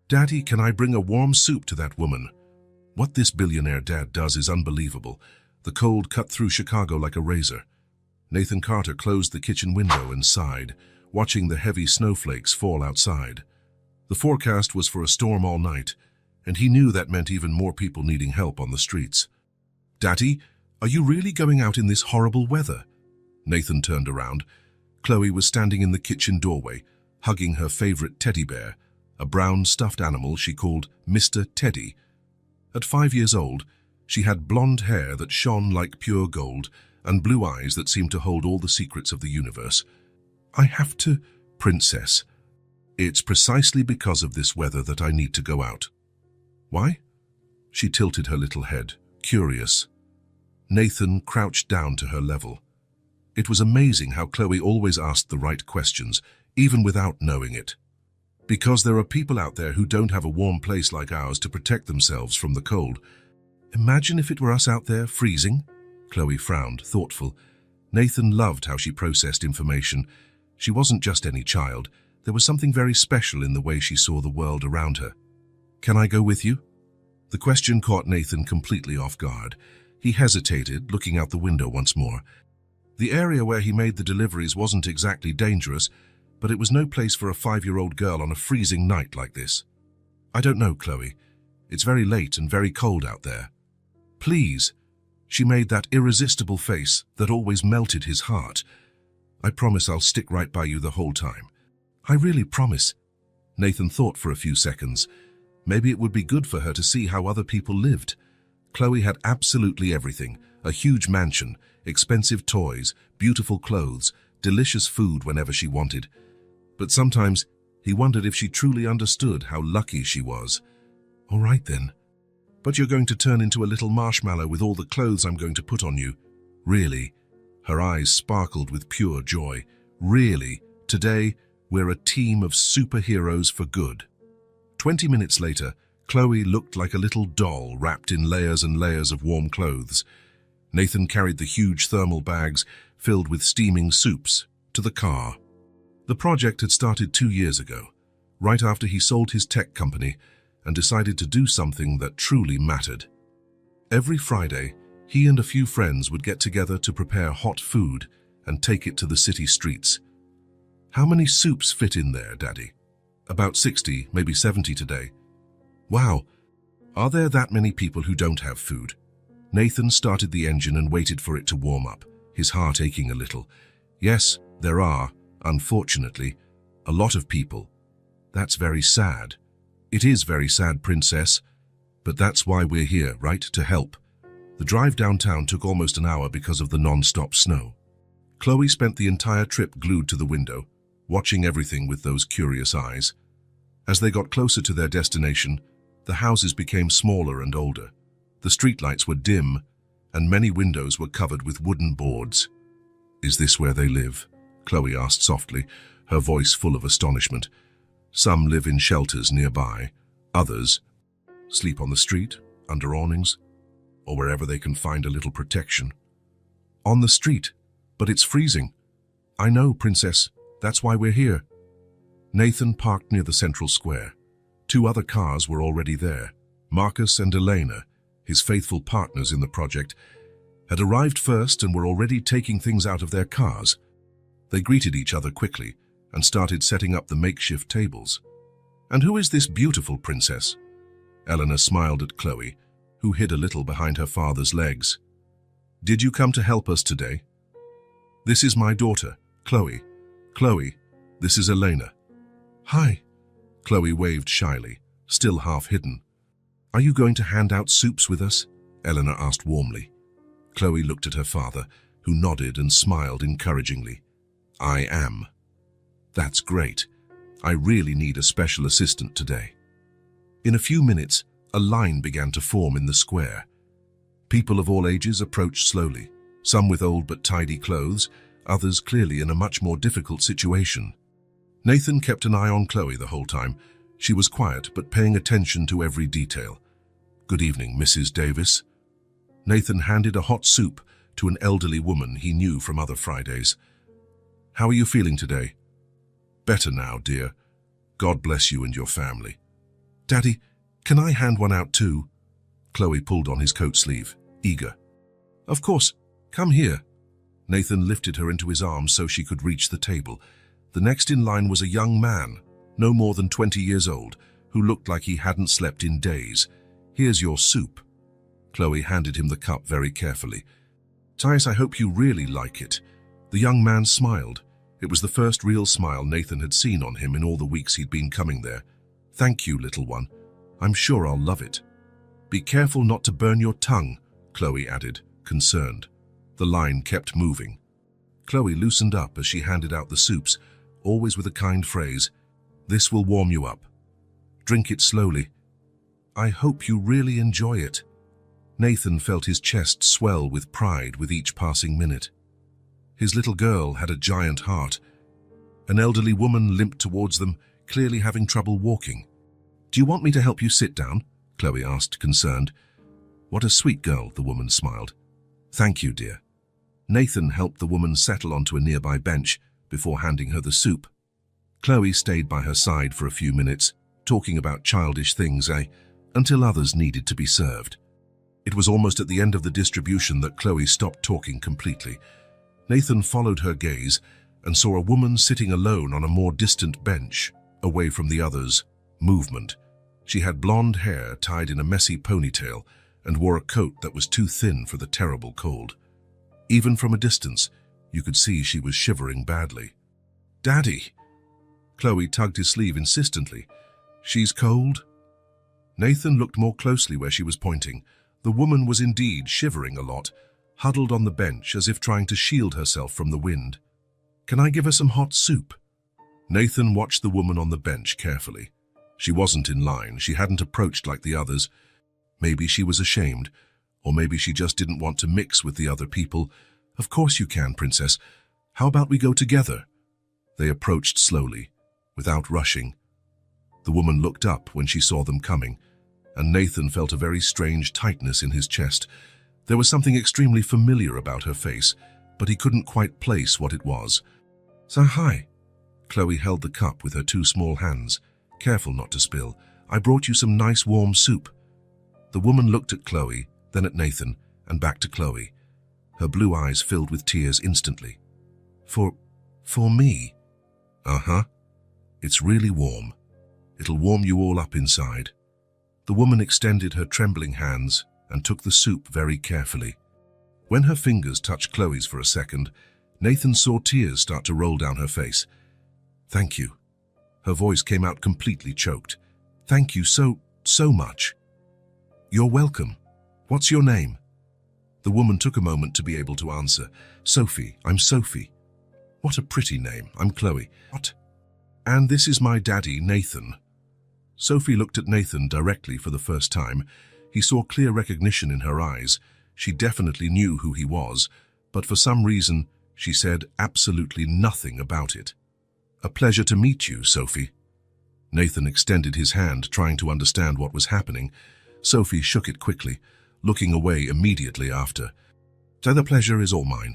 "Daddy, can I bring a warm soup to that woman?" What this billionaire dad does is unbelievable. The cold cut through Chicago like a razor. Nathan Carter closed the kitchen window and sighed, watching the heavy snowflakes fall outside. The forecast was for a storm all night, and he knew that meant even more people needing help on the streets. "Daddy, are you really going out in this horrible weather?" Nathan turned around. Chloe was standing in the kitchen doorway, hugging her favorite teddy bear, a brown stuffed animal she called Mr. Teddy. At 5 years old, she had blonde hair that shone like pure gold and blue eyes that seemed to hold all the secrets of the universe. "I have to, Princess. It's precisely because of this weather that I need to go out." "Why?" She tilted her little head, curious. Nathan crouched down to her level. It was amazing how Chloe always asked the right questions, even without knowing it. "Because there are people out there who don't have a warm place like ours to protect themselves from the cold." "Imagine if it were us out there, freezing?" Chloe frowned, thoughtful. Nathan loved how she processed information. She wasn't just any child. There was something very special in the way she saw the world around her. "Can I go with you?" The question caught Nathan completely off guard. He hesitated, looking out the window once more. The area where he made the deliveries wasn't exactly dangerous, but it was no place for a 5-year-old girl on a freezing night like this. "I don't know, Chloe. It's very late and very cold out there." "Please." She made that irresistible face that always melted his heart. "I promise I'll stick right by you the whole time." "I really promise." Nathan thought for a few seconds. Maybe it would be good for her to see how other people lived. Chloe had absolutely everything: a huge mansion, expensive toys, beautiful clothes, delicious food whenever she wanted. But sometimes he wondered if she truly understood how lucky she was. "All right then. But you're going to turn into a little marshmallow with all the clothes I'm going to put on you." "Really?" Her eyes sparkled with pure joy. "Really? Today, we're a team of superheroes for good." 20 minutes later, Chloe looked like a little doll wrapped in layers and layers of warm clothes. Nathan carried the huge thermal bags filled with steaming soups to the car. The project had started 2 years ago, right after he sold his tech company and decided to do something that truly mattered. Every Friday, he and a few friends would get together to prepare hot food and take it to the city streets. "How many soups fit in there, Daddy?" "About 60, maybe 70 today." "Wow, are there that many people who don't have food?" Nathan started the engine and waited for it to warm up, his heart aching a little. "Yes, there are, unfortunately, a lot of people. That's very sad." "It is very sad, Princess, but that's why we're here, right? To help." The drive downtown took almost an hour because of the non-stop snow. Chloe spent the entire trip glued to the window, watching everything with those curious eyes. As they got closer to their destination, the houses became smaller and older. The streetlights were dim, and many windows were covered with wooden boards. "Is this where they live?" Chloe asked softly, her voice full of astonishment. "Some live in shelters nearby. Others sleep on the street, under awnings, or wherever they can find a little protection." "On the street, but it's freezing." "I know, Princess. That's why we're here." Nathan parked near the central square. 2 other cars were already there. Marcus and Elena, his faithful partners in the project, had arrived first and were already taking things out of their cars. They greeted each other quickly and started setting up the makeshift tables. "And who is this beautiful princess?" Eleanor smiled at Chloe, who hid a little behind her father's legs. "Did you come to help us today?" "This is my daughter, Chloe. Chloe, this is Elena." "Hi." Chloe waved shyly, still half hidden. "Are you going to hand out soups with us?" Eleanor asked warmly. Chloe looked at her father, who nodded and smiled encouragingly. "I am." "That's great. I really need a special assistant today." In a few minutes, a line began to form in the square. People of all ages approached slowly, some with old but tidy clothes, others clearly in a much more difficult situation. Nathan kept an eye on Chloe the whole time. She was quiet but paying attention to every detail. "Good evening, Mrs. Davis." Nathan handed a hot soup to an elderly woman he knew from other Fridays. "How are you feeling today?" "Better now, dear. God bless you and your family." Daddy, can I hand one out too? Chloe pulled on his coat sleeve, eager. Of course, come here. Nathan lifted her into his arms so she could reach the table. The next in line was a young man, no more than 20 years old, who looked like he hadn't slept in days. Here's your soup. Chloe handed him the cup very carefully. Tias, I hope you really like it. The young man smiled. It was the first real smile Nathan had seen on him in all the weeks he'd been coming there. Thank you, little one. I'm sure I'll love it. Be careful not to burn your tongue, Chloe added, concerned. The line kept moving. Chloe loosened up as she handed out the soups, always with a kind phrase. This will warm you up. Drink it slowly. I hope you really enjoy it. Nathan felt his chest swell with pride with each passing minute. His little girl had a giant heart. An elderly woman limped towards them, clearly having trouble walking. Do you want me to help you sit down? Chloe asked, concerned. What a sweet girl, the woman smiled. Thank you, dear. Nathan helped the woman settle onto a nearby bench before handing her the soup. Chloe stayed by her side for a few minutes, talking about childish things, until others needed to be served. It was almost at the end of the distribution that Chloe stopped talking completely. Nathan followed her gaze and saw a woman sitting alone on a more distant bench, away from the others' movement. She had blonde hair tied in a messy ponytail and wore a coat that was too thin for the terrible cold. Even from a distance, you could see she was shivering badly. Daddy! Chloe tugged his sleeve insistently. She's cold? Nathan looked more closely where she was pointing. The woman was indeed shivering a lot, huddled on the bench as if trying to shield herself from the wind. Can I give her some hot soup? Nathan watched the woman on the bench carefully. She wasn't in line. She hadn't approached like the others. Maybe she was ashamed, or maybe she just didn't want to mix with the other people. Of course you can, Princess. How about we go together? They approached slowly, without rushing. The woman looked up when she saw them coming, and Nathan felt a very strange tightness in his chest. There was something extremely familiar about her face, but he couldn't quite place what it was. So hi. Chloe held the cup with her two small hands, careful not to spill. I brought you some nice warm soup. The woman looked at Chloe, then at Nathan, and back to Chloe. Her blue eyes filled with tears instantly. For me? Uh-huh. It's really warm. It'll warm you all up inside. The woman extended her trembling hands and took the soup very carefully. When her fingers touched Chloe's for a second, Nathan saw tears start to roll down her face. Thank you. Her voice came out completely choked. Thank you so much. You're welcome. What's your name? The woman took a moment to be able to answer. Sophie, I'm Sophie. What a pretty name. I'm Chloe. What? And this is my daddy, Nathan. Sophie looked at Nathan directly for the first time. He saw clear recognition in her eyes. She definitely knew who he was, but for some reason, she said absolutely nothing about it. A pleasure to meet you, Sophie. Nathan extended his hand, trying to understand what was happening. Sophie shook it quickly, looking away immediately after. So the pleasure is all mine.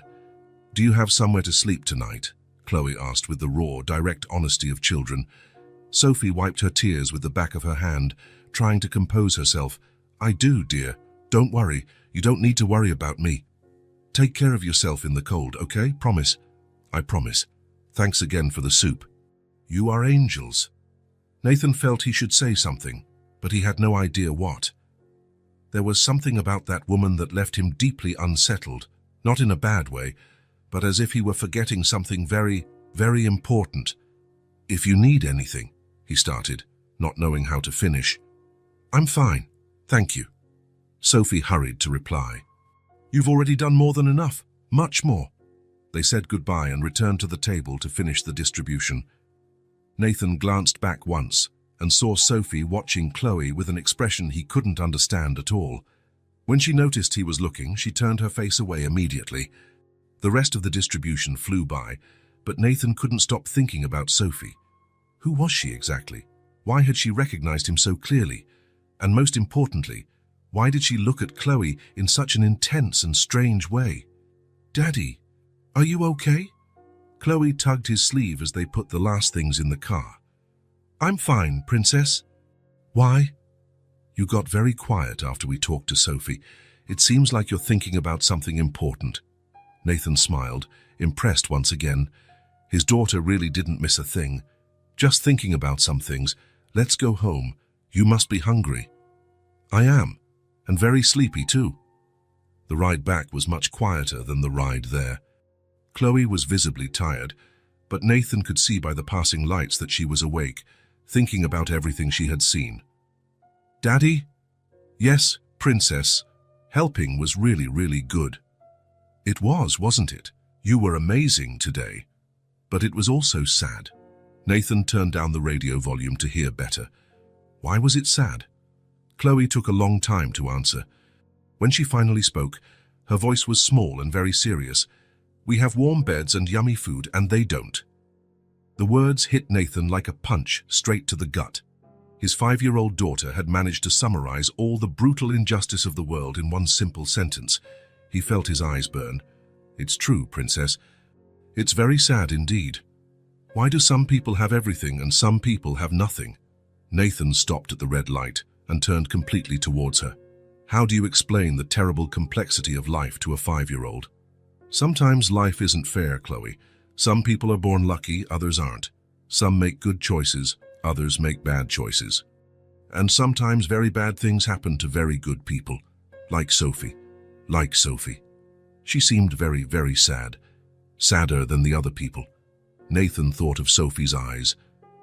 Do you have somewhere to sleep tonight? Chloe asked with the raw, direct honesty of children. Sophie wiped her tears with the back of her hand, trying to compose herself. I do, dear. Don't worry. You don't need to worry about me. Take care of yourself in the cold, okay? Promise. I promise. Thanks again for the soup. You are angels. Nathan felt he should say something, but he had no idea what. There was something about that woman that left him deeply unsettled, not in a bad way, but as if he were forgetting something very, very important. If you need anything, he started, not knowing how to finish. I'm fine, thank you. Sophie hurried to reply. You've already done more than enough, much more. They said goodbye and returned to the table to finish the distribution. Nathan glanced back once and saw Sophie watching Chloe with an expression he couldn't understand at all. When she noticed he was looking, she turned her face away immediately. The rest of the distribution flew by, but Nathan couldn't stop thinking about Sophie. Who was she exactly? Why had she recognized him so clearly? And most importantly, why did she look at Chloe in such an intense and strange way? Daddy, are you okay? Chloe tugged his sleeve as they put the last things in the car. I'm fine, Princess. Why? You got very quiet after we talked to Sophie. It seems like you're thinking about something important. Nathan smiled, impressed once again. His daughter really didn't miss a thing. Just thinking about some things. Let's go home. You must be hungry. I am, and very sleepy too. The ride back was much quieter than the ride there. Chloe was visibly tired, but Nathan could see by the passing lights that she was awake, thinking about everything she had seen. Daddy? Yes, Princess. Helping was really good. It was, wasn't it? You were amazing today. But it was also sad. Nathan turned down the radio volume to hear better. Why was it sad? Chloe took a long time to answer. When she finally spoke, her voice was small and very serious. We have warm beds and yummy food, and they don't. The words hit Nathan like a punch straight to the gut. His 5-year-old daughter had managed to summarize all the brutal injustice of the world in one simple sentence. He felt his eyes burn. It's true, Princess. It's very sad indeed. Why do some people have everything and some people have nothing? Nathan stopped at the red light and turned completely towards her. How do you explain the terrible complexity of life to a 5-year-old? Sometimes life isn't fair, Chloe. Some people are born lucky, others aren't. Some make good choices, others make bad choices. And sometimes very bad things happen to very good people. Like Sophie. She seemed very sad. Sadder than the other people. Nathan thought of Sophie's eyes,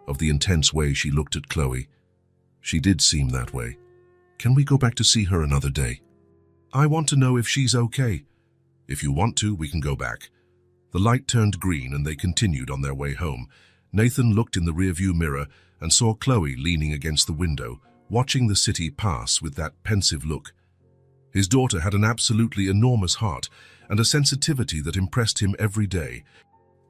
of the intense way she looked at Chloe. She did seem that way. Can we go back to see her another day? I want to know if she's okay. If you want to, we can go back. The light turned green and they continued on their way home. Nathan looked in the rearview mirror and saw Chloe leaning against the window, watching the city pass with that pensive look. His daughter had an absolutely enormous heart and a sensitivity that impressed him every day.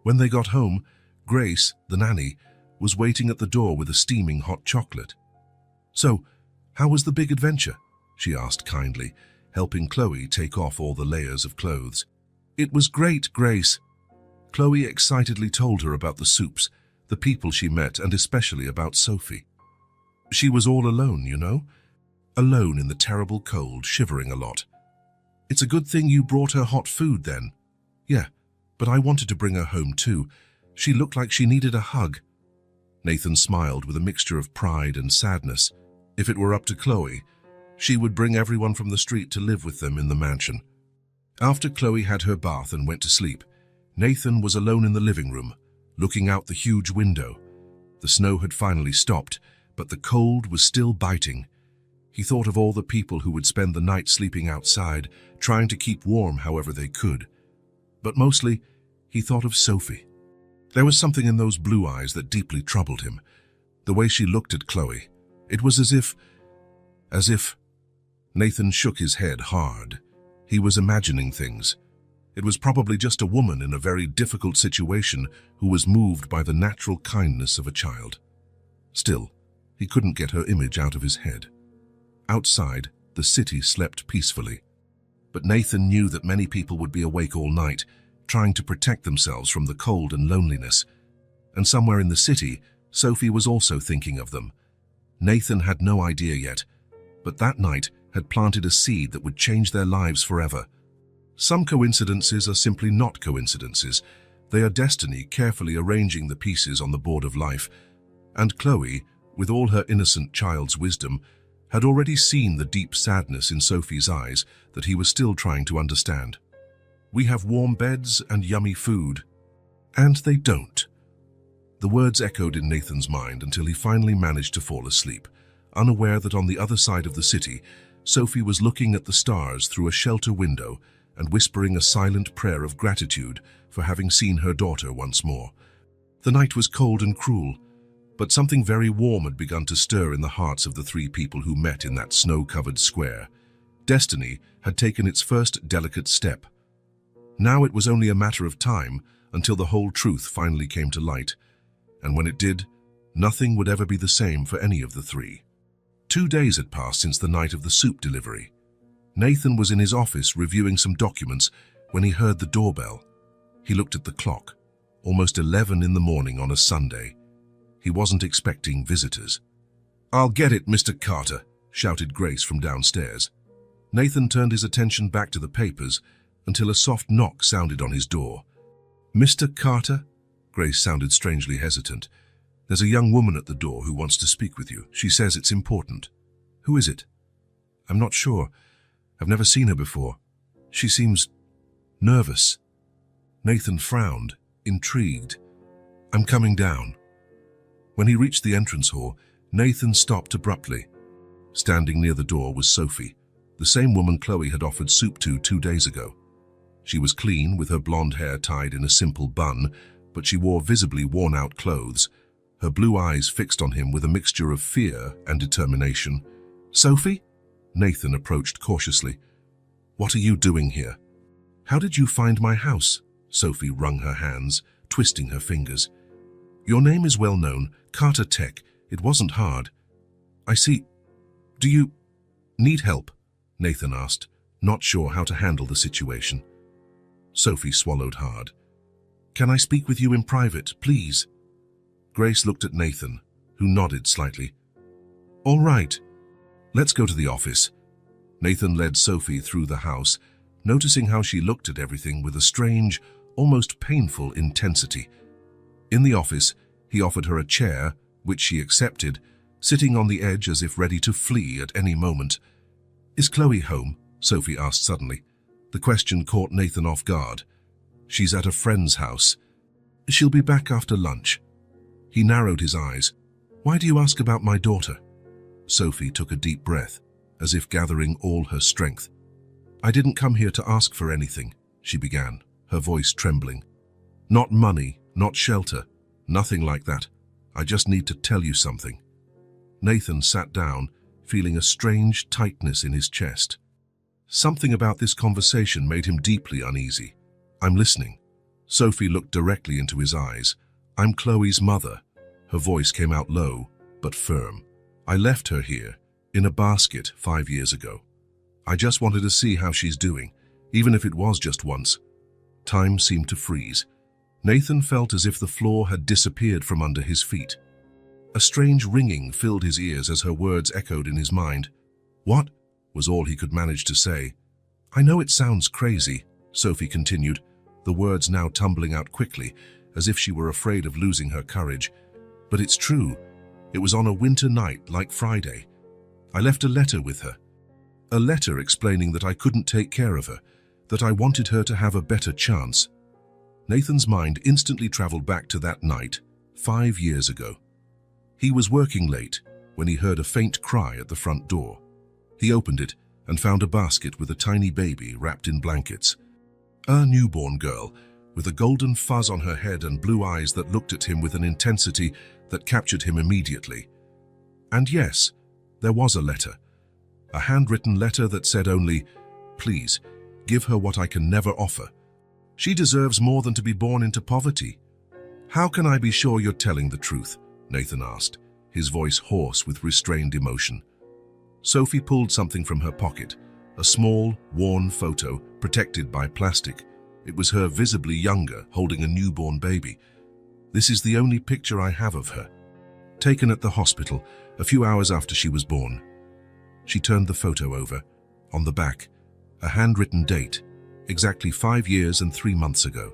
When they got home, Grace, the nanny, was waiting at the door with a steaming hot chocolate. So, how was the big adventure? She asked kindly, helping Chloe take off all the layers of clothes. It was great, Grace. Chloe excitedly told her about the soups, the people she met, and especially about Sophie. She was all alone, you know? Alone in the terrible cold, shivering a lot. It's a good thing you brought her hot food then. Yeah, but I wanted to bring her home too. She looked like she needed a hug. Nathan smiled with a mixture of pride and sadness. If it were up to Chloe, she would bring everyone from the street to live with them in the mansion. After Chloe had her bath and went to sleep, Nathan was alone in the living room, looking out the huge window. The snow had finally stopped, but the cold was still biting. He thought of all the people who would spend the night sleeping outside, trying to keep warm however they could. But mostly, he thought of Sophie. There was something in those blue eyes that deeply troubled him. The way she looked at Chloe. It was as if... Nathan shook his head hard. He was imagining things. It was probably just a woman in a very difficult situation who was moved by the natural kindness of a child. Still, he couldn't get her image out of his head. Outside, the city slept peacefully. But Nathan knew that many people would be awake all night, trying to protect themselves from the cold and loneliness. And somewhere in the city, Sophie was also thinking of them. Nathan had no idea yet, but that night had planted a seed that would change their lives forever. Some coincidences are simply not coincidences. They are destiny carefully arranging the pieces on the board of life. And Chloe, with all her innocent child's wisdom, had already seen the deep sadness in Sophie's eyes that he was still trying to understand. We have warm beds and yummy food. And they don't. The words echoed in Nathan's mind until he finally managed to fall asleep, unaware that on the other side of the city, Sophie was looking at the stars through a shelter window and whispering a silent prayer of gratitude for having seen her daughter once more. The night was cold and cruel, but something very warm had begun to stir in the hearts of the three people who met in that snow-covered square. Destiny had taken its first delicate step. Now it was only a matter of time until the whole truth finally came to light, and when it did, nothing would ever be the same for any of the three. 2 days had passed since the night of the soup delivery. Nathan was in his office reviewing some documents when he heard the doorbell. He looked at the clock, almost 11 in the morning on a Sunday. He wasn't expecting visitors. "I'll get it, Mr. Carter," shouted Grace from downstairs. Nathan turned his attention back to the papers until a soft knock sounded on his door. "Mr. Carter?" Grace sounded strangely hesitant. "There's a young woman at the door who wants to speak with you. She says it's important." "Who is it?" "I'm not sure. I've never seen her before. She seems nervous." Nathan frowned, intrigued. "I'm coming down." When he reached the entrance hall, Nathan stopped abruptly. Standing near the door was Sophie, the same woman Chloe had offered soup to 2 days ago. She was clean, with her blonde hair tied in a simple bun, but she wore visibly worn-out clothes, her blue eyes fixed on him with a mixture of fear and determination. "Sophie?" Nathan approached cautiously. "What are you doing here?" "How did you find my house?" Sophie wrung her hands, twisting her fingers. "Your name is well known, Carter Tech. It wasn't hard." "I see. Do you need help?" Nathan asked, not sure how to handle the situation. Sophie swallowed hard. "Can I speak with you in private, please?" Grace looked at Nathan, who nodded slightly. "All right. Let's go to the office." Nathan led Sophie through the house, noticing how she looked at everything with a strange, almost painful intensity. In the office, he offered her a chair, which she accepted, sitting on the edge as if ready to flee at any moment. "Is Chloe home?" Sophie asked suddenly. The question caught Nathan off guard. "She's at a friend's house. She'll be back after lunch." He narrowed his eyes. "Why do you ask about my daughter?" Sophie took a deep breath, as if gathering all her strength. "I didn't come here to ask for anything," she began, her voice trembling. "Not money, not shelter, nothing like that. I just need to tell you something." Nathan sat down, feeling a strange tightness in his chest. Something about this conversation made him deeply uneasy. "I'm listening." Sophie looked directly into his eyes. "I'm Chloe's mother." Her voice came out low, but firm. "I left her here, in a basket, 5 years ago. I just wanted to see how she's doing, even if it was just once." Time seemed to freeze. Nathan felt as if the floor had disappeared from under his feet. A strange ringing filled his ears as her words echoed in his mind. "What?" was all he could manage to say. "I know it sounds crazy," Sophie continued, the words now tumbling out quickly, as if she were afraid of losing her courage. "But it's true. It was on a winter night like Friday. I left a letter with her. A letter explaining that I couldn't take care of her, that I wanted her to have a better chance." Nathan's mind instantly traveled back to that night, 5 years ago. He was working late when he heard a faint cry at the front door. He opened it and found a basket with a tiny baby wrapped in blankets. A newborn girl, with a golden fuzz on her head and blue eyes that looked at him with an intensity that captured him immediately. And yes, there was a letter. A handwritten letter that said only, "Please, give her what I can never offer. She deserves more than to be born into poverty." "How can I be sure you're telling the truth?" Nathan asked, his voice hoarse with restrained emotion. Sophie pulled something from her pocket, a small, worn photo protected by plastic. It was her visibly younger, holding a newborn baby. "This is the only picture I have of her. Taken at the hospital, a few hours after she was born." She turned the photo over. On the back, a handwritten date, exactly 5 years and 3 months ago.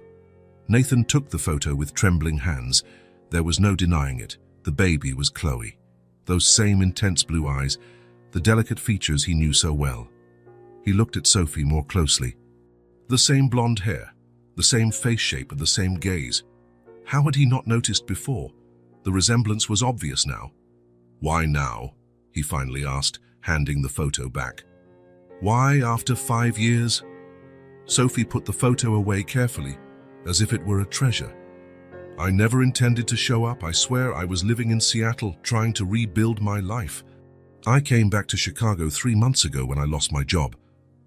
Nathan took the photo with trembling hands. There was no denying it. The baby was Chloe. Those same intense blue eyes, the delicate features he knew so well. He looked at Sophie more closely. The same blonde hair, the same face shape and the same gaze. How had he not noticed before? The resemblance was obvious now. "Why now?" he finally asked, handing the photo back. "Why after 5 years?" Sophie put the photo away carefully, as if it were a treasure. "I never intended to show up. I swear I was living in Seattle, trying to rebuild my life. I came back to Chicago 3 months ago when I lost my job."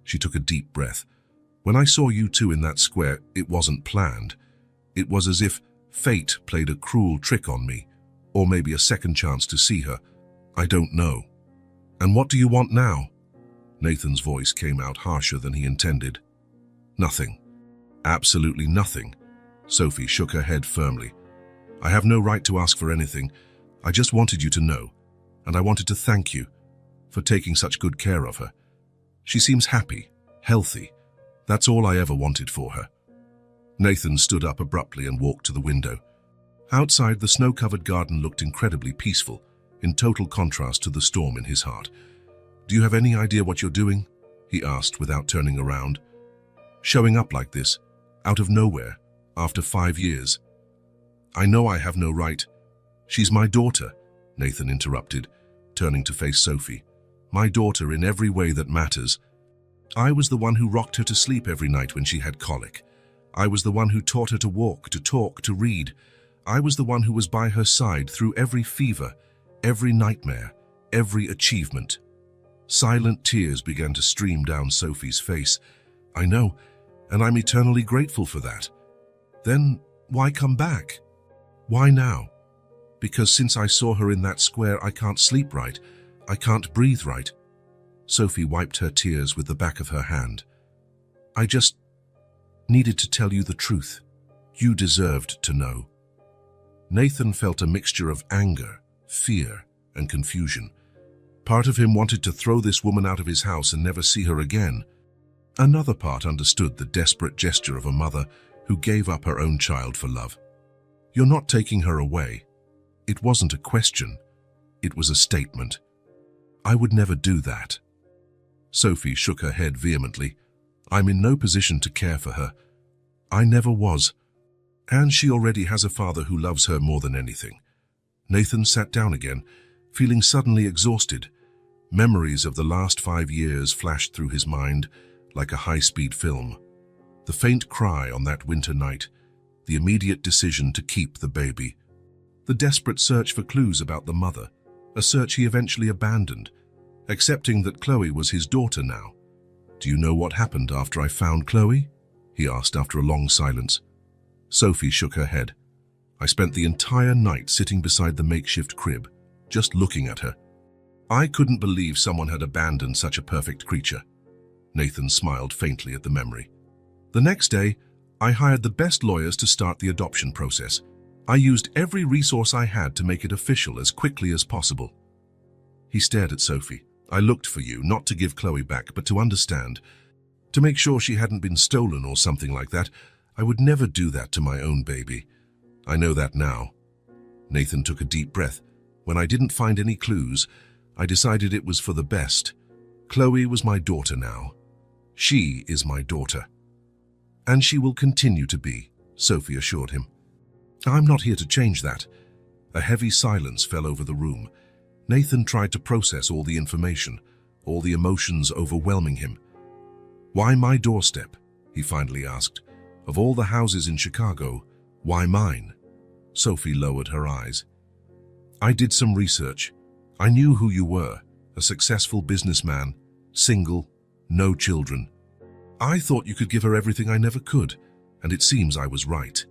She took a deep breath. "When I saw you two in that square, it wasn't planned. It was as if fate played a cruel trick on me, or maybe a second chance to see her. I don't know." "And what do you want now?" Nathan's voice came out harsher than he intended. "Nothing. Absolutely nothing." Sophie shook her head firmly. "I have no right to ask for anything. I just wanted you to know. and I wanted to thank you for taking such good care of her. She seems happy, healthy. That's all I ever wanted for her." Nathan stood up abruptly and walked to the window. Outside, the snow-covered garden looked incredibly peaceful, in total contrast to the storm in his heart. "Do you have any idea what you're doing?" he asked without turning around. "Showing up like this, out of nowhere, after 5 years." "I know I have no right." "She's my daughter," Nathan interrupted, turning to face Sophie. "My daughter in every way that matters. I was the one who rocked her to sleep every night when she had colic. I was the one who taught her to walk, to talk, to read. I was the one who was by her side through every fever, every nightmare, every achievement." Silent tears began to stream down Sophie's face. "I know, and I'm eternally grateful for that." "Then why come back? Why now?" "Because since I saw her in that square, I can't sleep right. I can't breathe right." Sophie wiped her tears with the back of her hand. "I just needed to tell you the truth. You deserved to know." Nathan felt a mixture of anger, fear, and confusion. Part of him wanted to throw this woman out of his house and never see her again. Another part understood the desperate gesture of a mother who gave up her own child for love. "You're not taking her away." It wasn't a question. It was a statement. "I would never do that." Sophie shook her head vehemently. "I'm in no position to care for her. I never was. And she already has a father who loves her more than anything." Nathan sat down again, feeling suddenly exhausted. Memories of the last 5 years flashed through his mind like a high-speed film. The faint cry on that winter night, the immediate decision to keep the baby, the desperate search for clues about the mother, a search he eventually abandoned, accepting that Chloe was his daughter now. "Do you know what happened after I found Chloe?" he asked after a long silence. Sophie shook her head. "I spent the entire night sitting beside the makeshift crib, just looking at her. I couldn't believe someone had abandoned such a perfect creature." Nathan smiled faintly at the memory. "The next day, I hired the best lawyers to start the adoption process. I used every resource I had to make it official as quickly as possible." He stared at Sophie. "I looked for you, not to give Chloe back, but to understand, to make sure she hadn't been stolen or something like that. I would never do that to my own baby. I know that now." Nathan took a deep breath. "When I didn't find any clues, I decided it was for the best. Chloe was my daughter now. She is my daughter. And she will continue to be," Sophie assured him. "I'm not here to change that." A heavy silence fell over the room. Nathan tried to process all the information, all the emotions overwhelming him. "Why my doorstep?" he finally asked. "Of all the houses in Chicago, why mine?" Sophie lowered her eyes. "I did some research. I knew who you were, a successful businessman, single, no children. I thought you could give her everything I never could, and it seems I was right."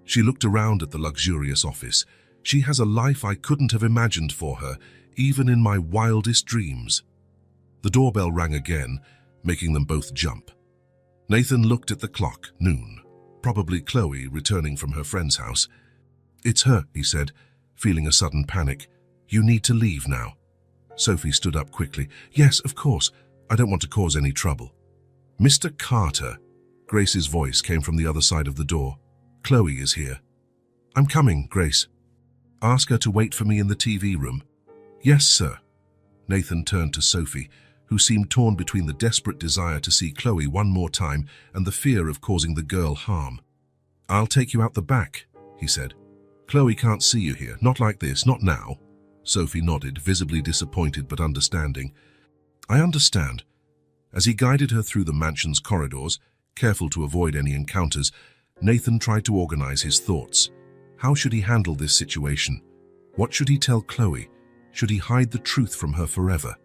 She looked around at the luxurious office. "She has a life I couldn't have imagined for her, even in my wildest dreams." The doorbell rang again, making them both jump. Nathan looked at the clock. Noon. Probably Chloe returning from her friend's house. "It's her," he said, feeling a sudden panic. "You need to leave now." Sophie stood up quickly. "Yes, of course. I don't want to cause any trouble." "Mr. Carter," Grace's voice came from the other side of the door. "Chloe is here." "I'm coming, Grace." "Ask her to wait for me in the TV room." "Yes, sir." Nathan turned to Sophie, who seemed torn between the desperate desire to see Chloe one more time and the fear of causing the girl harm. "I'll take you out the back," he said. "Chloe can't see you here, not like this, not now." Sophie nodded, visibly disappointed but understanding. "I understand." As he guided her through the mansion's corridors, careful to avoid any encounters, Nathan tried to organize his thoughts. How should he handle this situation? What should he tell Chloe? Should he hide the truth from her forever?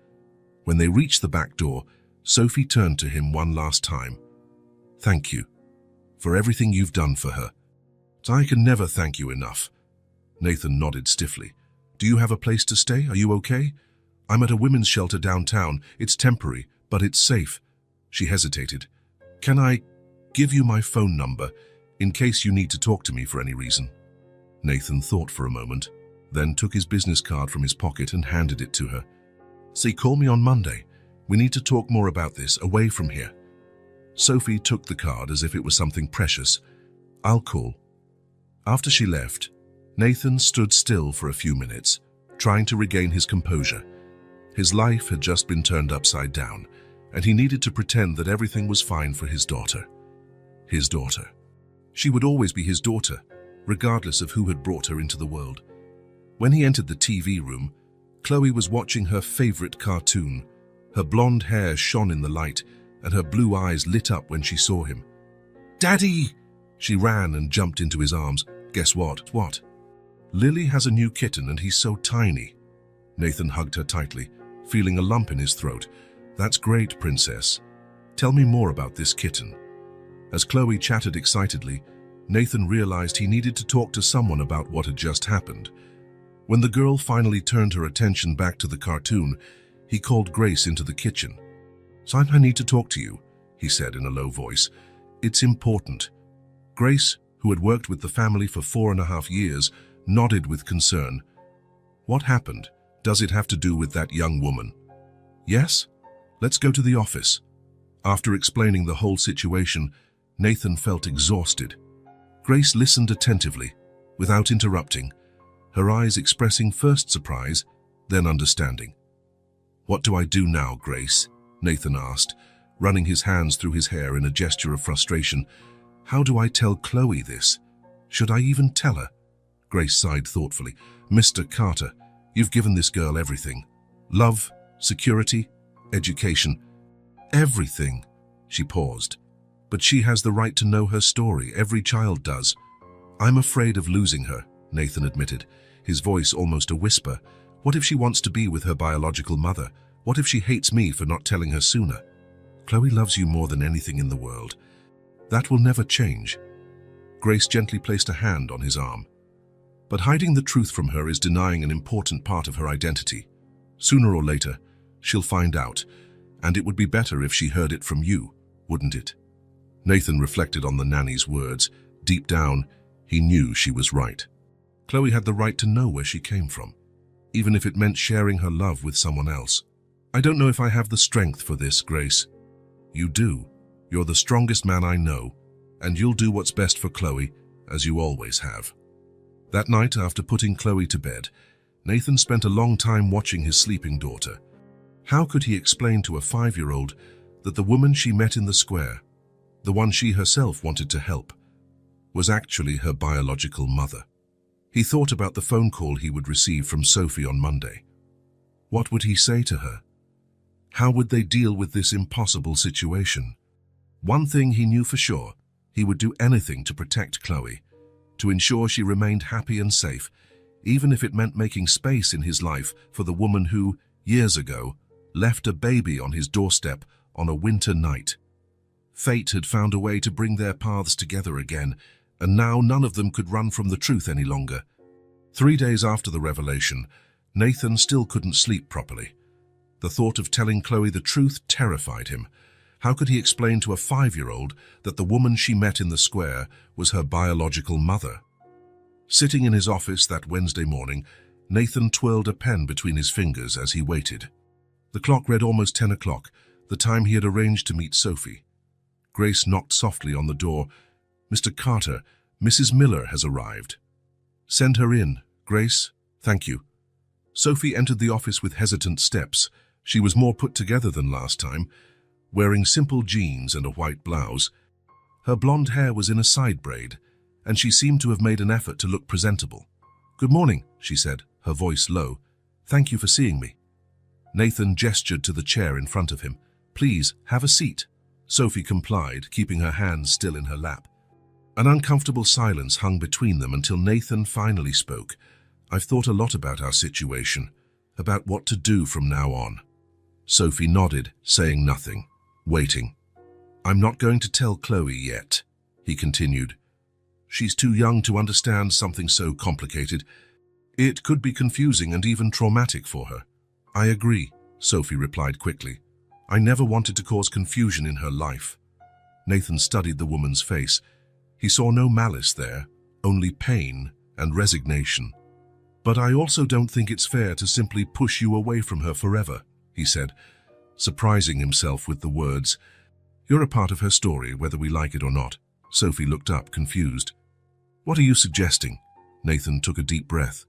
When they reached the back door, Sophie turned to him one last time. "Thank you for everything you've done for her." "I can never thank you enough." Nathan nodded stiffly. "Do you have a place to stay? Are you okay?" "I'm at a women's shelter downtown. It's temporary, but it's safe." She hesitated. "Can I give you my phone number in case you need to talk to me for any reason?" Nathan thought for a moment. then took his business card from his pocket and handed it to her. "See, call me on Monday. We need to talk more about this, away from here." Sophie took the card as if it was something precious. "I'll call." After she left, Nathan stood still for a few minutes, trying to regain his composure. His life had just been turned upside down, and he needed to pretend that everything was fine for his daughter. His daughter. She would always be his daughter, regardless of who had brought her into the world. When he entered the TV room, Chloe was watching her favorite cartoon. Her blonde hair shone in the light, and her blue eyes lit up when she saw him. "Daddy!" She ran and jumped into his arms. "Guess what?" "What?" "Lily has a new kitten and he's so tiny." Nathan hugged her tightly, feeling a lump in his throat. "That's great, princess. Tell me more about this kitten." As Chloe chatted excitedly, Nathan realized he needed to talk to someone about what had just happened. When the girl finally turned her attention back to the cartoon, he called Grace into the kitchen. "Simon, I need to talk to you," he said in a low voice. "It's important." Grace, who had worked with the family for 4.5 years, nodded with concern. "What happened? Does it have to do with that young woman?" "Yes? Let's go to the office." After explaining the whole situation, Nathan felt exhausted. Grace listened attentively, without interrupting, her eyes expressing first surprise, then understanding. "What do I do now, Grace?" Nathan asked, running his hands through his hair in a gesture of frustration. "How do I tell Chloe this? Should I even tell her?" Grace sighed thoughtfully. "Mr. Carter, you've given this girl everything. Love, security, education, everything." She paused. "But she has the right to know her story. Every child does." "I'm afraid of losing her," Nathan admitted, his voice almost a whisper. "What if she wants to be with her biological mother? What if she hates me for not telling her sooner? Chloe loves you more than anything in the world. That will never change." Grace gently placed a hand on his arm. "But hiding the truth from her is denying an important part of her identity. Sooner or later, she'll find out, and it would be better if she heard it from you, wouldn't it?" Nathan reflected on the nanny's words. Deep down, he knew she was right. Chloe had the right to know where she came from, even if it meant sharing her love with someone else. "I don't know if I have the strength for this, Grace." "You do. You're the strongest man I know, and you'll do what's best for Chloe, as you always have." That night, after putting Chloe to bed, Nathan spent a long time watching his sleeping daughter. How could he explain to a 5-year-old that the woman she met in the square, the one she herself wanted to help, was actually her biological mother? He thought about the phone call he would receive from Sophie on Monday. What would he say to her? How would they deal with this impossible situation? One thing he knew for sure: he would do anything to protect Chloe, to ensure she remained happy and safe, even if it meant making space in his life for the woman who, years ago, left a baby on his doorstep on a winter night. Fate had found a way to bring their paths together again, and now none of them could run from the truth any longer. 3 days after the revelation, Nathan still couldn't sleep properly. The thought of telling Chloe the truth terrified him. How could he explain to a 5-year-old that the woman she met in the square was her biological mother? Sitting in his office that Wednesday morning, Nathan twirled a pen between his fingers as he waited. The clock read almost 10 o'clock, the time he had arranged to meet Sophie. Grace knocked softly on the door. "Mr. Carter, Mrs. Miller has arrived." "Send her in, Grace. Thank you." Sophie entered the office with hesitant steps. She was more put together than last time, wearing simple jeans and a white blouse. Her blonde hair was in a side braid, and she seemed to have made an effort to look presentable. "Good morning," she said, her voice low. "Thank you for seeing me." Nathan gestured to the chair in front of him. "Please, have a seat." Sophie complied, keeping her hands still in her lap. An uncomfortable silence hung between them until Nathan finally spoke. "I've thought a lot about our situation, about what to do from now on." Sophie nodded, saying nothing, waiting. "I'm not going to tell Chloe yet," he continued. "She's too young to understand something so complicated. It could be confusing and even traumatic for her." "I agree," Sophie replied quickly. "I never wanted to cause confusion in her life." Nathan studied the woman's face. He saw no malice there, only pain and resignation. But I also don't think it's fair to simply push you away from her forever, he said, surprising himself with the words. You're a part of her story, whether we like it or not. Sophie looked up, confused. What are you suggesting? Nathan took a deep breath.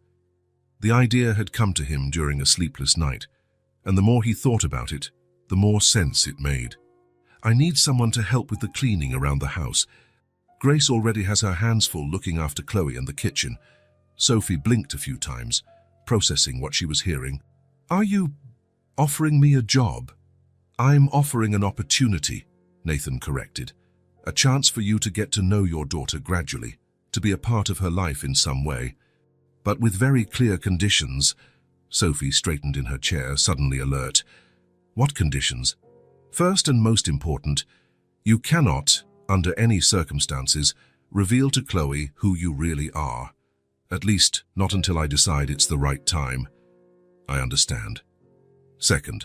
The idea had come to him during a sleepless night, and the more he thought about it, the more sense it made. I need someone to help with the cleaning around the house. Grace already has her hands full looking after Chloe and the kitchen. Sophie blinked a few times, processing what she was hearing. Are you offering me a job? I'm offering an opportunity, Nathan corrected. A chance for you to get to know your daughter gradually, to be a part of her life in some way. But with very clear conditions. Sophie straightened in her chair, suddenly alert. What conditions? First and most important, you cannot, under any circumstances, reveal to Chloe who you really are. At least, not until I decide it's the right time. I understand. Second,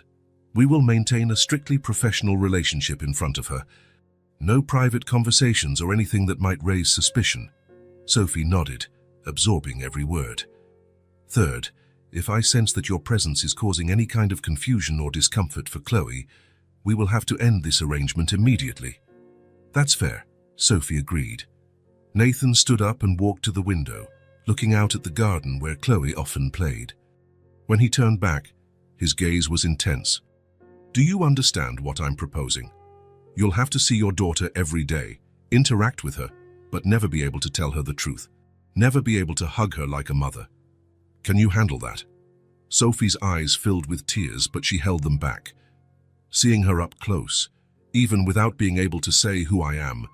we will maintain a strictly professional relationship in front of her. No private conversations or anything that might raise suspicion. Sophie nodded, absorbing every word. Third, if I sense that your presence is causing any kind of confusion or discomfort for Chloe, we will have to end this arrangement immediately. That's fair, Sophie agreed. Nathan stood up and walked to the window, looking out at the garden where Chloe often played. When he turned back, his gaze was intense. Do you understand what I'm proposing? You'll have to see your daughter every day, interact with her, but never be able to tell her the truth. Never be able to hug her like a mother. Can you handle that? Sophie's eyes filled with tears, but she held them back. Seeing her up close, even without being able to say who I am,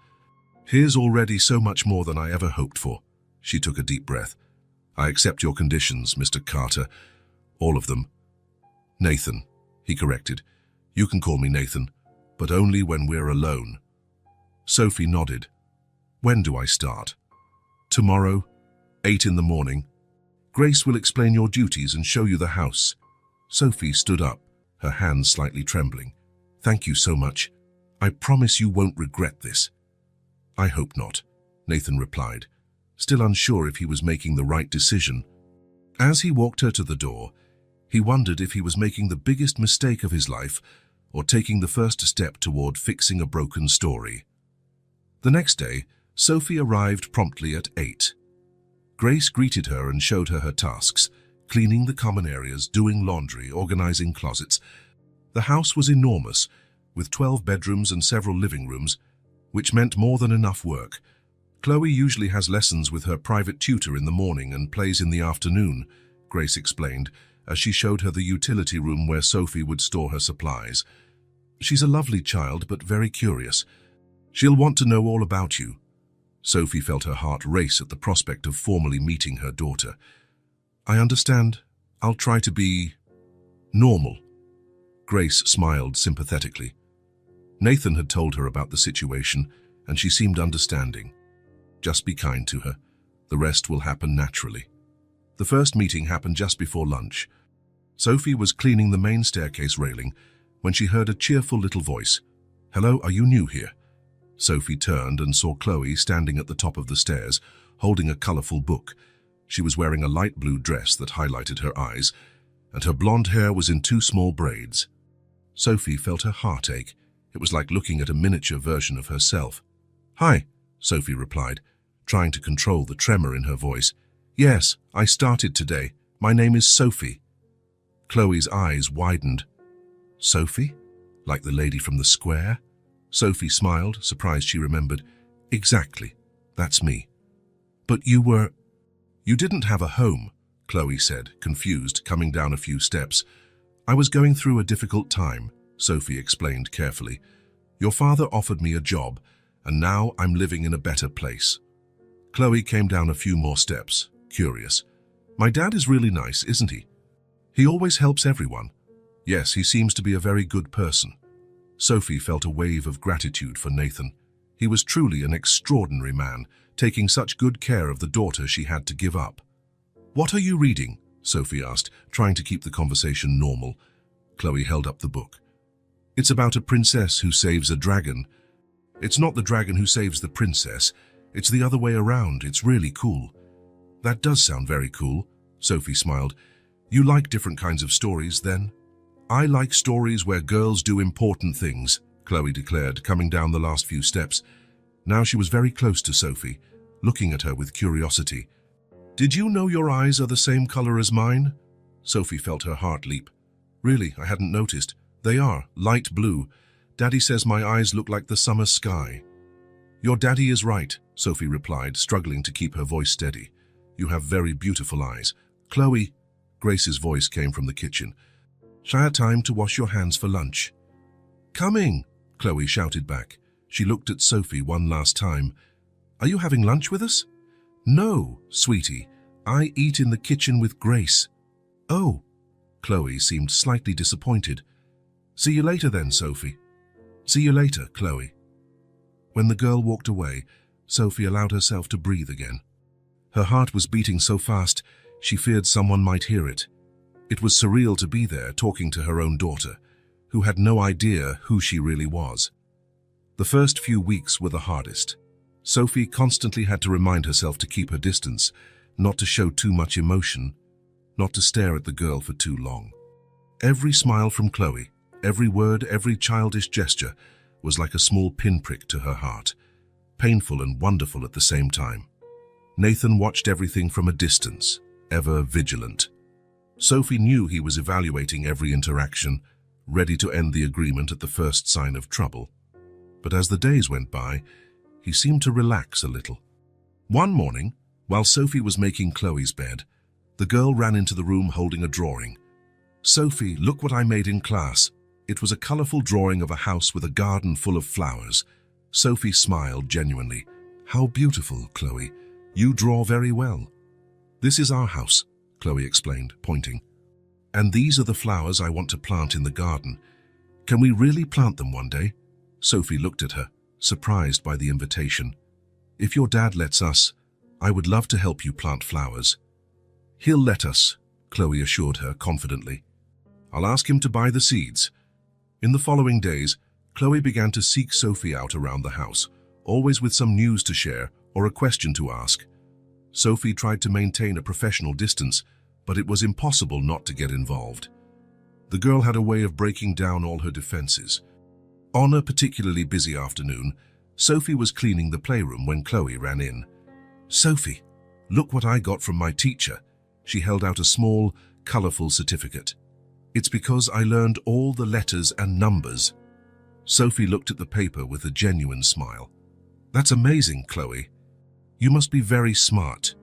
here's already so much more than I ever hoped for. She took a deep breath. I accept your conditions, Mr. Carter. All of them. Nathan, he corrected. You can call me Nathan, but only when we're alone. Sophie nodded. When do I start? Tomorrow, 8 in the morning. Grace will explain your duties and show you the house. Sophie stood up, her hands slightly trembling. Thank you so much. I promise you won't regret this. I hope not, Nathan replied, still unsure if he was making the right decision. As he walked her to the door, he wondered if he was making the biggest mistake of his life or taking the first step toward fixing a broken story. The next day, Sophie arrived promptly at 8. Grace greeted her and showed her tasks, cleaning the common areas, doing laundry, organizing closets. The house was enormous, with 12 bedrooms and several living rooms, which meant more than enough work. Chloe usually has lessons with her private tutor in the morning and plays in the afternoon, Grace explained, as she showed her the utility room where Sophie would store her supplies. She's a lovely child, but very curious. She'll want to know all about you. Sophie felt her heart race at the prospect of formally meeting her daughter. I understand. I'll try to be normal. Grace smiled sympathetically. Nathan had told her about the situation, and she seemed understanding. Just be kind to her. The rest will happen naturally. The first meeting happened just before lunch. Sophie was cleaning the main staircase railing when she heard a cheerful little voice. Hello, are you new here? Sophie turned and saw Chloe standing at the top of the stairs, holding a colorful book. She was wearing a light blue dress that highlighted her eyes, and her blonde hair was in 2 small braids. Sophie felt her heart ache. It was like looking at a miniature version of herself. Hi, Sophie replied, trying to control the tremor in her voice. Yes, I started today. My name is Sophie. Chloe's eyes widened. Sophie? Like the lady from the square? Sophie smiled, surprised she remembered. Exactly. That's me. But you didn't have a home, Chloe said, confused, coming down a few steps. I was going through a difficult time, Sophie explained carefully. Your father offered me a job, and now I'm living in a better place. Chloe came down a few more steps, curious. My dad is really nice, isn't he? He always helps everyone. Yes, he seems to be a very good person. Sophie felt a wave of gratitude for Nathan. He was truly an extraordinary man, taking such good care of the daughter she had to give up. What are you reading? Sophie asked, trying to keep the conversation normal. Chloe held up the book. It's about a princess who saves a dragon. It's not the dragon who saves the princess. It's the other way around. It's really cool. That does sound very cool, Sophie smiled. You like different kinds of stories, then? I like stories where girls do important things, Chloe declared, coming down the last few steps. Now she was very close to Sophie, looking at her with curiosity. Did you know your eyes are the same color as mine? Sophie felt her heart leap. Really, I hadn't noticed. They are, light blue. Daddy says my eyes look like the summer sky. Your daddy is right, Sophie replied, struggling to keep her voice steady. You have very beautiful eyes. Chloe, Grace's voice came from the kitchen. Shall I have time to wash your hands for lunch? Coming, Chloe shouted back. She looked at Sophie one last time. Are you having lunch with us? No, sweetie. I eat in the kitchen with Grace. Oh, Chloe seemed slightly disappointed. See you later then, Sophie. See you later, Chloe. When the girl walked away, Sophie allowed herself to breathe again. Her heart was beating so fast, she feared someone might hear it. It was surreal to be there talking to her own daughter, who had no idea who she really was. The first few weeks were the hardest. Sophie constantly had to remind herself to keep her distance, not to show too much emotion, not to stare at the girl for too long. Every smile from Chloe, every word, every childish gesture was like a small pinprick to her heart, painful and wonderful at the same time. Nathan watched everything from a distance, ever vigilant. Sophie knew he was evaluating every interaction, ready to end the agreement at the first sign of trouble. But as the days went by, he seemed to relax a little. One morning, while Sophie was making Chloe's bed, the girl ran into the room holding a drawing. Sophie, look what I made in class. It was a colorful drawing of a house with a garden full of flowers. Sophie smiled genuinely. How beautiful, Chloe. You draw very well. This is our house, Chloe explained, pointing. And these are the flowers I want to plant in the garden. Can we really plant them one day? Sophie looked at her, surprised by the invitation. If your dad lets us, I would love to help you plant flowers. He'll let us, Chloe assured her confidently. I'll ask him to buy the seeds. In the following days, Chloe began to seek Sophie out around the house, always with some news to share or a question to ask. Sophie tried to maintain a professional distance, but it was impossible not to get involved. The girl had a way of breaking down all her defenses. On a particularly busy afternoon, Sophie was cleaning the playroom when Chloe ran in. Sophie, look what I got from my teacher. She held out a small, colorful certificate. It's because I learned all the letters and numbers. Sophie looked at the paper with a genuine smile. That's amazing, Chloe. You must be very smart.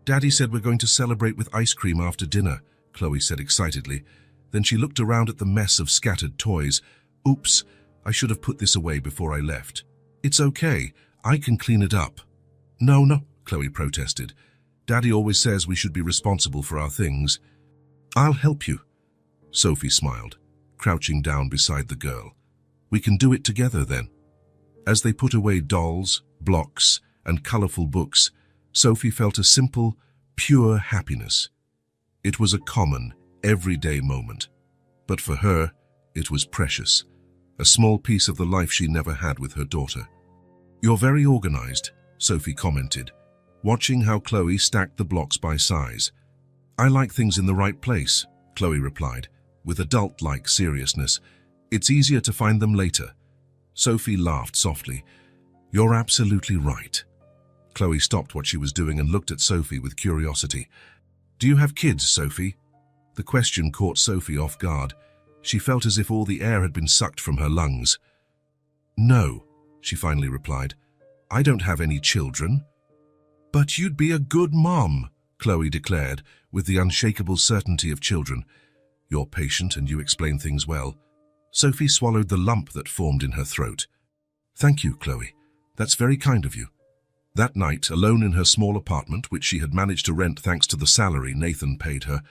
Daddy said we're going to celebrate with ice cream after dinner, Chloe said excitedly. Then she looked around at the mess of scattered toys. Oops, I should have put this away before I left. It's okay, I can clean it up. No, Chloe protested. Daddy always says we should be responsible for our things. I'll help you. Sophie smiled, crouching down beside the girl. We can do it together then. As they put away dolls, blocks, and colorful books, Sophie felt a simple, pure happiness. It was a common, everyday moment. But for her, it was precious, a small piece of the life she never had with her daughter. You're very organized, Sophie commented, watching how Chloe stacked the blocks by size. I like things in the right place, Chloe replied, with adult-like seriousness. It's easier to find them later. Sophie laughed softly. You're absolutely right. Chloe stopped what she was doing and looked at Sophie with curiosity. Do you have kids, Sophie? The question caught Sophie off guard. She felt as if all the air had been sucked from her lungs. No, she finally replied. I don't have any children. But you'd be a good mom, Chloe declared, with the unshakable certainty of children. You're patient and you explain things well. Sophie swallowed the lump that formed in her throat. Thank you, Chloe. That's very kind of you. That night, alone in her small apartment, which she had managed to rent thanks to the salary Nathan paid her,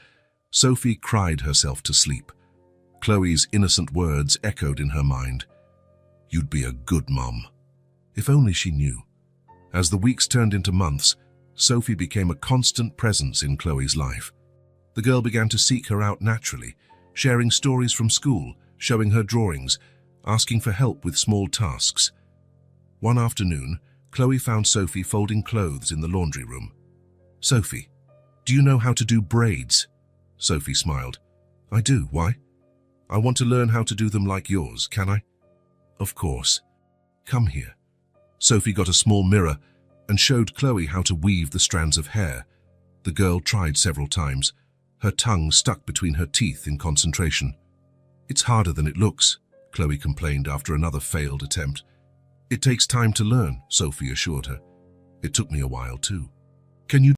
Sophie cried herself to sleep. Chloe's innocent words echoed in her mind. You'd be a good mom. If only she knew. As the weeks turned into months, Sophie became a constant presence in Chloe's life. The girl began to seek her out naturally, sharing stories from school, showing her drawings, asking for help with small tasks. One afternoon, Chloe found Sophie folding clothes in the laundry room. Sophie, do Do you know how to do braids? Sophie smiled. I do. Why? I want to learn how to do them like yours, can I? Of course. Come here. Sophie got a small mirror and showed Chloe how to weave the strands of hair. The girl tried several times, her tongue stuck between her teeth in concentration. It's harder than it looks, Chloe complained after another failed attempt. It takes time to learn, Sophie assured her. It took me a while too. Can you